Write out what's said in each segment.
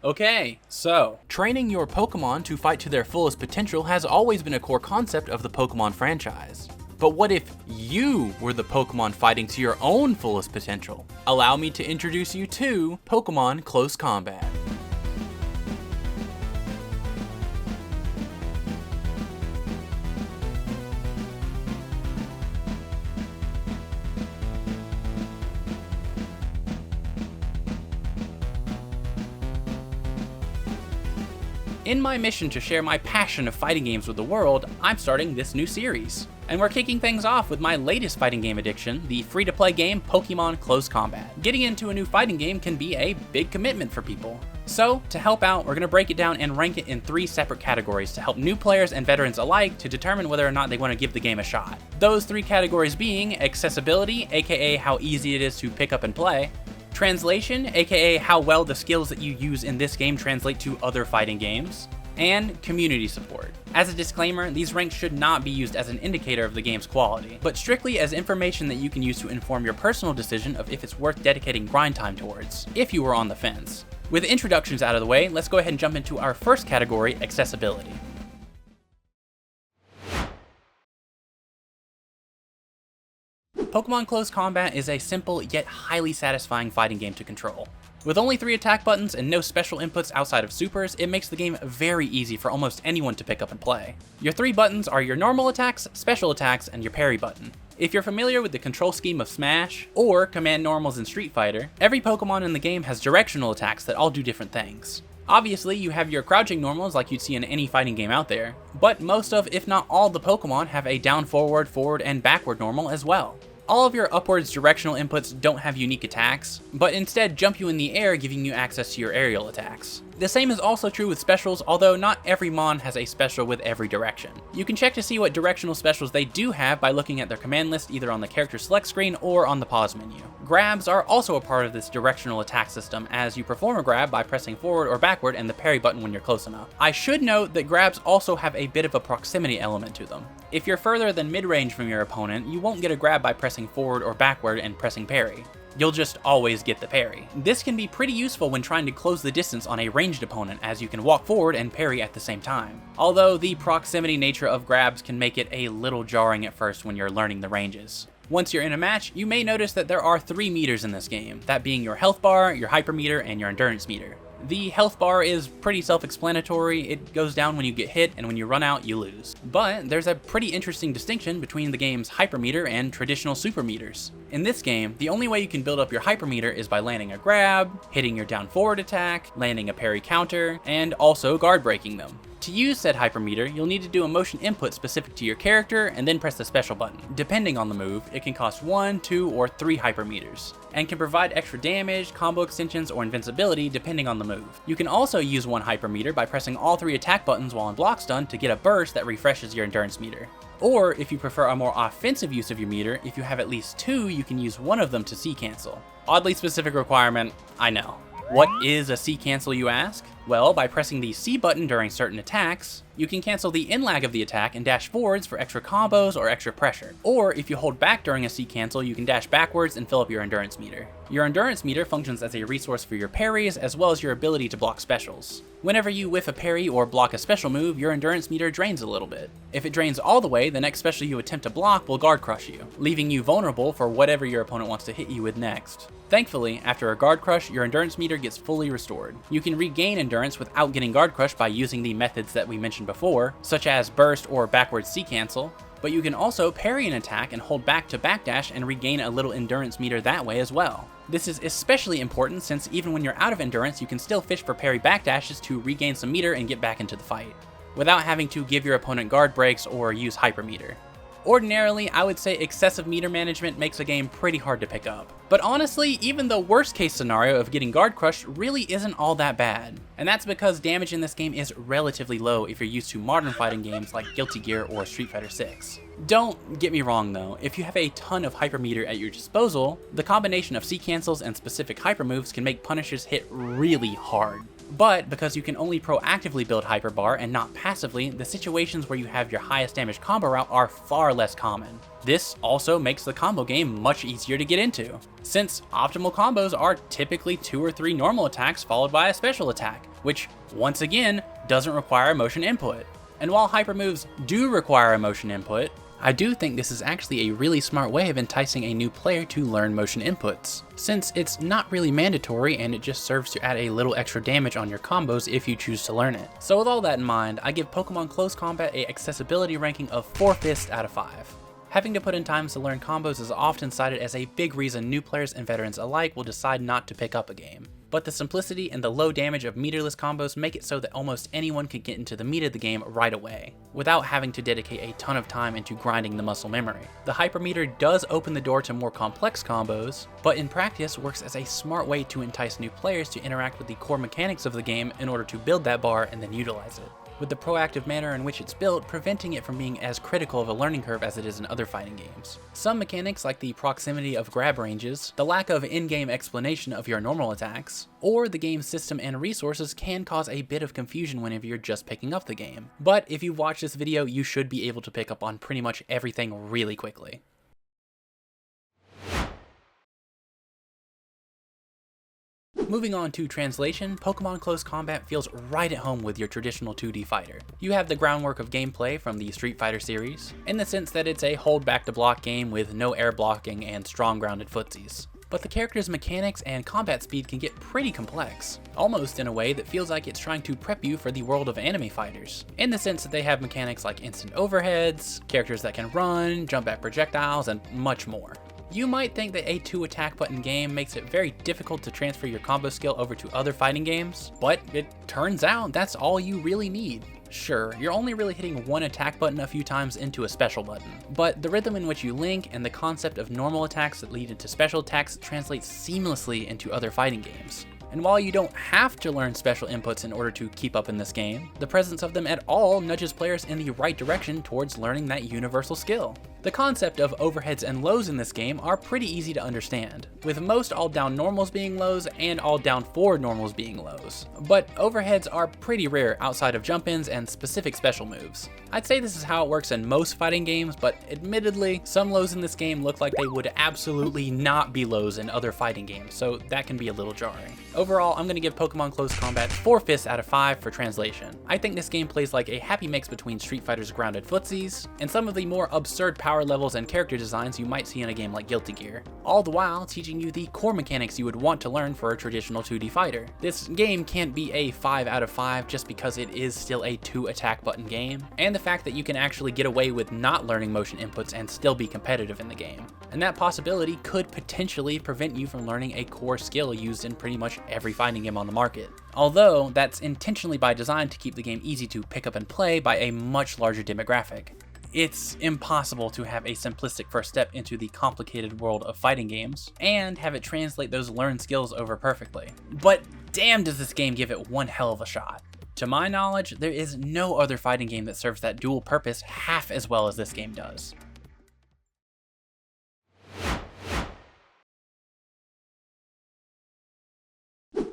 Okay, so training your Pokemon to fight to their fullest potential has always been a core concept of the Pokemon franchise. But what if you were the Pokemon fighting to your own fullest potential? Allow me to introduce you to Pokemon Close Combat. In my mission to share my passion of fighting games with the world, I'm starting this new series. And we're kicking things off with my latest fighting game addiction, the free-to-play game Pokémon Close Combat. Getting into a new fighting game can be a big commitment for people. So, to help out, we're going to break it down and rank it in 3 separate categories to help new players and veterans alike to determine whether or not they want to give the game a shot. Those 3 categories being accessibility, aka how easy it is to pick up and play, translation, aka how well the skills that you use in this game translate to other fighting games, and community support. As a disclaimer, these ranks should not be used as an indicator of the game's quality, but strictly as information that you can use to inform your personal decision of if it's worth dedicating grind time towards, if you were on the fence. With introductions out of the way, let's go ahead and jump into our first category, accessibility. Pokemon Close Combat is a simple yet highly satisfying fighting game to control. With only 3 attack buttons and no special inputs outside of supers, it makes the game very easy for almost anyone to pick up and play. Your 3 buttons are your normal attacks, special attacks, and your parry button. If you're familiar with the control scheme of Smash, or command normals in Street Fighter, every Pokemon in the game has directional attacks that all do different things. Obviously, you have your crouching normals like you'd see in any fighting game out there, but most of, if not all, the Pokemon have a down forward, forward, and backward normal as well. All of your upwards directional inputs don't have unique attacks, but instead jump you in the air, giving you access to your aerial attacks. The same is also true with specials, although not every mon has a special with every direction. You can check to see what directional specials they do have by looking at their command list either on the character select screen or on the pause menu. Grabs are also a part of this directional attack system, as you perform a grab by pressing forward or backward and the parry button when you're close enough. I should note that grabs also have a bit of a proximity element to them. If you're further than mid-range from your opponent, you won't get a grab by pressing forward or backward and pressing parry. You'll just always get the parry. This can be pretty useful when trying to close the distance on a ranged opponent, as you can walk forward and parry at the same time. Although the proximity nature of grabs can make it a little jarring at first when you're learning the ranges. Once you're in a match, you may notice that there are 3 meters in this game, that being your health bar, your hyper meter, and your endurance meter. The health bar is pretty self-explanatory. It goes down when you get hit, and when you run out, you lose. But there's a pretty interesting distinction between the game's hypermeter and traditional super meters. In this game, the only way you can build up your hypermeter is by landing a grab, hitting your down forward attack, landing a parry counter, and also guard breaking them. To use said hypermeter, you'll need to do a motion input specific to your character and then press the special button. Depending on the move, it can cost 1, 2, or 3 hypermeters, and can provide extra damage, combo extensions, or invincibility depending on the move. You can also use 1 hypermeter by pressing all 3 attack buttons while in block stun to get a burst that refreshes your endurance meter. Or, if you prefer a more offensive use of your meter, if you have at least 2, you can use one of them to C-cancel. Oddly specific requirement, I know. What is a C-cancel, you ask? Well, by pressing the C button during certain attacks, you can cancel the in-lag of the attack and dash forwards for extra combos or extra pressure. Or if you hold back during a C-cancel, you can dash backwards and fill up your endurance meter. Your endurance meter functions as a resource for your parries as well as your ability to block specials. Whenever you whiff a parry or block a special move, your endurance meter drains a little bit. If it drains all the way, the next special you attempt to block will guard crush you, leaving you vulnerable for whatever your opponent wants to hit you with next. Thankfully, after a guard crush, your endurance meter gets fully restored. You can regain endurance without getting guard crushed by using the methods that we mentioned before, such as burst or backward C-cancel, but you can also parry an attack and hold back to backdash and regain a little endurance meter that way as well. This is especially important since even when you're out of endurance, you can still fish for parry backdashes to regain some meter and get back into the fight, without having to give your opponent guard breaks or use hypermeter. Ordinarily, I would say excessive meter management makes a game pretty hard to pick up. But honestly, even the worst case scenario of getting guard crushed really isn't all that bad. And that's because damage in this game is relatively low if you're used to modern fighting games like Guilty Gear or Street Fighter 6. Don't get me wrong though, if you have a ton of hypermeter at your disposal, the combination of C-cancels and specific hyper moves can make punishers hit really hard. But because you can only proactively build Hyper Bar and not passively, the situations where you have your highest damage combo route are far less common. This also makes the combo game much easier to get into, since optimal combos are typically 2 or 3 normal attacks followed by a special attack, which once again doesn't require motion input. And while hyper moves do require a motion input, I do think this is actually a really smart way of enticing a new player to learn motion inputs, since it's not really mandatory and it just serves to add a little extra damage on your combos if you choose to learn it. So with all that in mind, I give Pokemon Close Combat a accessibility ranking of 4/5 out of 5. Having to put in time to learn combos is often cited as a big reason new players and veterans alike will decide not to pick up a game. But the simplicity and the low damage of meterless combos make it so that almost anyone can get into the meat of the game right away, without having to dedicate a ton of time into grinding the muscle memory. The hypermeter does open the door to more complex combos, but in practice works as a smart way to entice new players to interact with the core mechanics of the game in order to build that bar and then utilize it, with the proactive manner in which it's built preventing it from being as critical of a learning curve as it is in other fighting games. Some mechanics like the proximity of grab ranges, the lack of in-game explanation of your normal attacks, or the game's system and resources can cause a bit of confusion whenever you're just picking up the game. But if you watch this video, you should be able to pick up on pretty much everything really quickly. Moving on to translation, Pokemon Close Combat feels right at home with your traditional 2D fighter. You have the groundwork of gameplay from the Street Fighter series, in the sense that it's a hold back to block game with no air blocking and strong grounded footsies. But the character's mechanics and combat speed can get pretty complex, almost in a way that feels like it's trying to prep you for the world of anime fighters, in the sense that they have mechanics like instant overheads, characters that can run, jump at projectiles, and much more. You might think that a 2 attack button game makes it very difficult to transfer your combo skill over to other fighting games, but it turns out that's all you really need. Sure, you're only really hitting 1 attack button a few times into a special button, but the rhythm in which you link and the concept of normal attacks that lead into special attacks translates seamlessly into other fighting games. And while you don't have to learn special inputs in order to keep up in this game, the presence of them at all nudges players in the right direction towards learning that universal skill. The concept of overheads and lows in this game are pretty easy to understand, with most all down normals being lows and all down forward normals being lows. But overheads are pretty rare outside of jump-ins and specific special moves. I'd say this is how it works in most fighting games, but admittedly, some lows in this game look like they would absolutely not be lows in other fighting games, so that can be a little jarring. Overall, I'm going to give Pokemon Close Combat 4/5 out of 5 for translation. I think this game plays like a happy mix between Street Fighter's grounded footsies and some of the more absurd power levels and character designs you might see in a game like Guilty Gear, all the while teaching you the core mechanics you would want to learn for a traditional 2D fighter. This game can't be a 5 out of 5 just because it is still a 2 attack button game, and the fact that you can actually get away with not learning motion inputs and still be competitive in the game. And that possibility could potentially prevent you from learning a core skill used in pretty much every fighting game on the market. Although, that's intentionally by design to keep the game easy to pick up and play by a much larger demographic. It's impossible to have a simplistic first step into the complicated world of fighting games, and have it translate those learned skills over perfectly. But damn does this game give it one hell of a shot. To my knowledge, there is no other fighting game that serves that dual purpose half as well as this game does.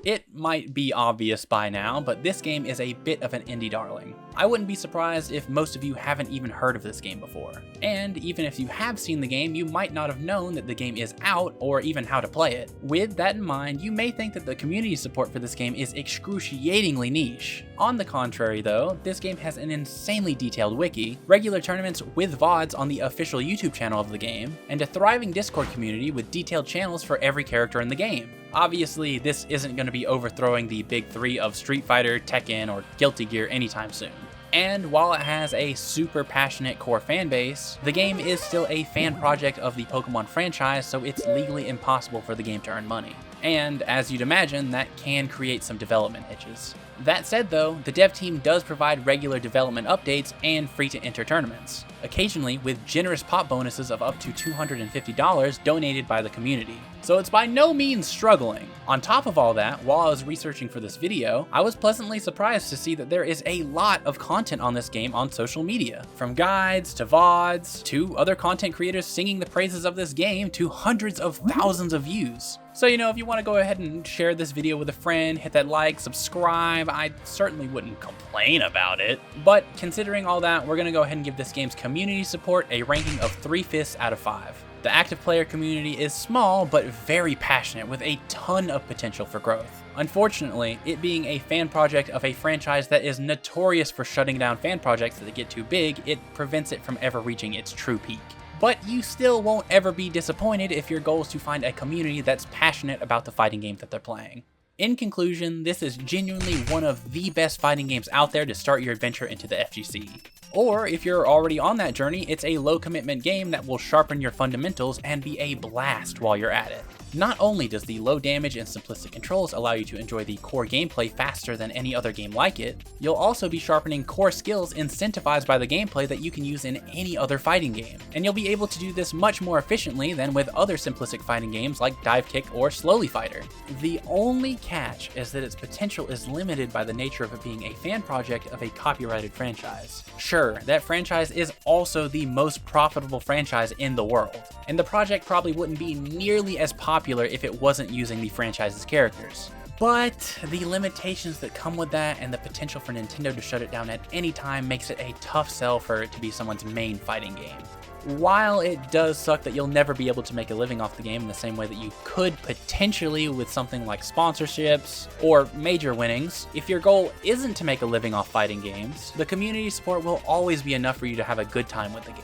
It might be obvious by now, but this game is a bit of an indie darling. I wouldn't be surprised if most of you haven't even heard of this game before. And even if you have seen the game, you might not have known that the game is out or even how to play it. With that in mind, you may think that the community support for this game is excruciatingly niche. On the contrary though, this game has an insanely detailed wiki, regular tournaments with VODs on the official YouTube channel of the game, and a thriving Discord community with detailed channels for every character in the game. Obviously, this isn't going to be overthrowing the big 3 of Street Fighter, Tekken, or Guilty Gear anytime soon. And while it has a super passionate core fan base, the game is still a fan project of the Pokemon franchise, so it's legally impossible for the game to earn money. And as you'd imagine, that can create some development hitches. That said though, the dev team does provide regular development updates and free-to-enter tournaments, occasionally with generous pop bonuses of up to $250 donated by the community. so it's by no means struggling. On top of all that, while I was researching for this video, I was pleasantly surprised to see that there is a lot of content on this game on social media. From guides, to VODs, to other content creators singing the praises of this game, to hundreds of thousands of views. So, if you want to go ahead and share this video with a friend, hit that like, subscribe, I certainly wouldn't complain about it. But considering all that, we're going to go ahead and give this game's community support a ranking of 3/5 out of 5. The active player community is small, but very passionate, with a ton of potential for growth. Unfortunately, it being a fan project of a franchise that is notorious for shutting down fan projects that get too big, it prevents it from ever reaching its true peak. But you still won't ever be disappointed if your goal is to find a community that's passionate about the fighting game that they're playing. In conclusion, this is genuinely one of the best fighting games out there to start your adventure into the FGC. Or if you're already on that journey, it's a low commitment game that will sharpen your fundamentals and be a blast while you're at it. Not only does the low damage and simplistic controls allow you to enjoy the core gameplay faster than any other game like it, you'll also be sharpening core skills incentivized by the gameplay that you can use in any other fighting game. And you'll be able to do this much more efficiently than with other simplistic fighting games like Dive Kick or Slowly Fighter. The only catch is that its potential is limited by the nature of it being a fan project of a copyrighted franchise. Sure, that franchise is also the most profitable franchise in the world, and the project probably wouldn't be nearly as popular if it wasn't using the franchise's characters. But the limitations that come with that and the potential for Nintendo to shut it down at any time makes it a tough sell for it to be someone's main fighting game. While it does suck that you'll never be able to make a living off the game in the same way that you could potentially with something like sponsorships or major winnings, if your goal isn't to make a living off fighting games, the community support will always be enough for you to have a good time with the game.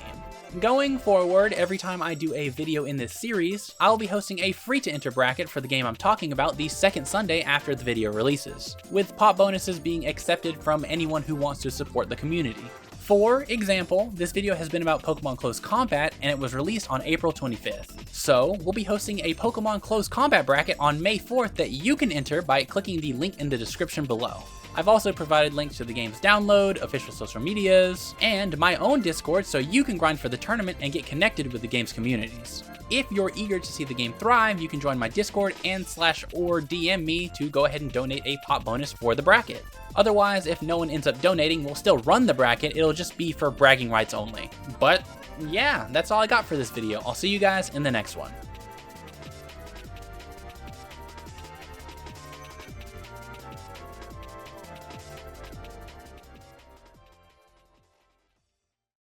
Going forward, every time I do a video in this series, I'll be hosting a free-to-enter bracket for the game I'm talking about the second Sunday after the video releases, with pop bonuses being accepted from anyone who wants to support the community. For example, this video has been about Pokemon Close Combat, and it was released on April 25th. So, we'll be hosting a Pokemon Close Combat bracket on May 4th that you can enter by clicking the link in the description below. I've also provided links to the game's download, official social medias, and my own Discord so you can grind for the tournament and get connected with the game's communities. If you're eager to see the game thrive, you can join my Discord and/or DM me to go ahead and donate a pop bonus for the bracket. Otherwise, if no one ends up donating, we'll still run the bracket, it'll just be for bragging rights only. But yeah, that's all I got for this video. I'll see you guys in the next one.